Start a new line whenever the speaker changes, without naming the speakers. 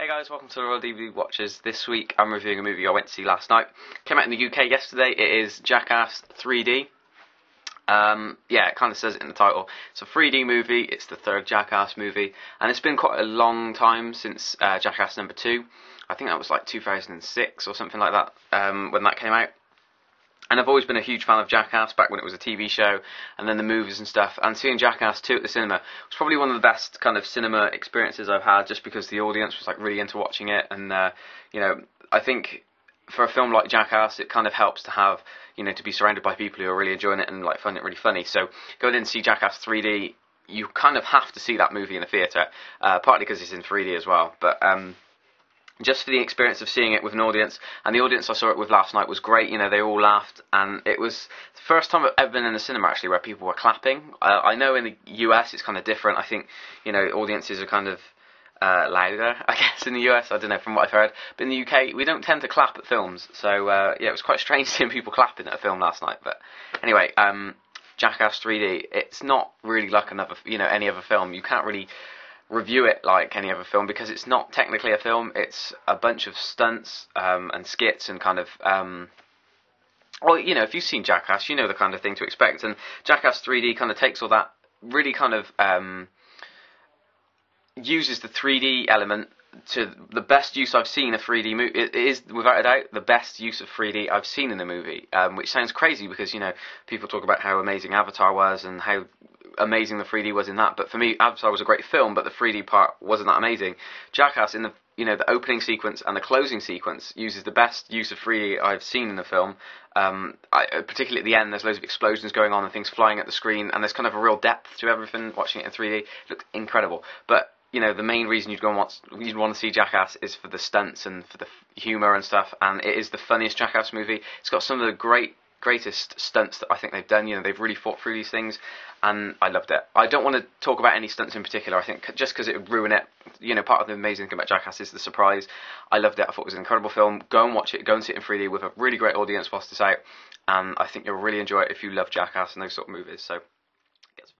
Hey guys, welcome to the Royal DVD Watchers. This week I'm reviewing a movie I went to see last night. Came out in the UK yesterday. It is Jackass 3D. Yeah, it kind of says it in the title. It's a 3D movie. It's the third Jackass movie, and it's been quite a long time since Jackass number 2. I think that was like 2006 or something like that when that came out. And I've always been a huge fan of Jackass back when it was a TV show, and then the movies and stuff. And seeing Jackass 2 at the cinema was probably one of the best kind of cinema experiences I've had, just because the audience was like really into watching it. And you know, I think for a film like Jackass, it kind of helps to have, you know, to be surrounded by people who are really enjoying it and like find it really funny. So going in to see Jackass 3D, you kind of have to see that movie in the theatre, partly because it's in 3D as well, but just for the experience of seeing it with an audience, and the audience I saw it with last night was great. You know, they all laughed, and it was the first time I've ever been in the cinema actually where people were clapping. I know in the US it's kind of different. I think, you know, audiences are kind of louder, I guess, in the US. I don't know, from what I've heard, but in the UK we don't tend to clap at films. So yeah, it was quite strange seeing people clapping at a film last night. But anyway, Jackass 3D, it's not really like another, you know, any other film. You can't really review it like any other film because it's not technically a film. It's a bunch of stunts and skits and kind of well, you know, if you've seen Jackass, you know the kind of thing to expect. And Jackass 3D kind of takes all that, really kind of uses the 3D element to the best use I've seen a 3D movie. It is without a doubt the best use of 3D I've seen in a movie, which sounds crazy because, you know, people talk about how amazing Avatar was and how amazing the 3D was in that, but for me Avatar was a great film, but the 3D part wasn't that amazing. Jackass, in the, you know, the opening sequence and the closing sequence, uses the best use of 3D I've seen in the film. Particularly at the end, there's loads of explosions going on and things flying at the screen, and there's kind of a real depth to everything. Watching it in 3D, it looks incredible. But you know, the main reason you'd want to see Jackass is for the stunts and for the humour and stuff, and it is the funniest Jackass movie. It's got some of the greatest stunts that I think they've done. You know, they've really fought through these things, and I loved it. I don't want to talk about any stunts in particular. I think just because it would ruin it. You know, part of the amazing thing about Jackass is the surprise. I loved it. I thought it was an incredible film. Go and watch it. Go and see it in 3D with a really great audience whilst it's out, and I think you'll really enjoy it if you love Jackass and those sort of movies. So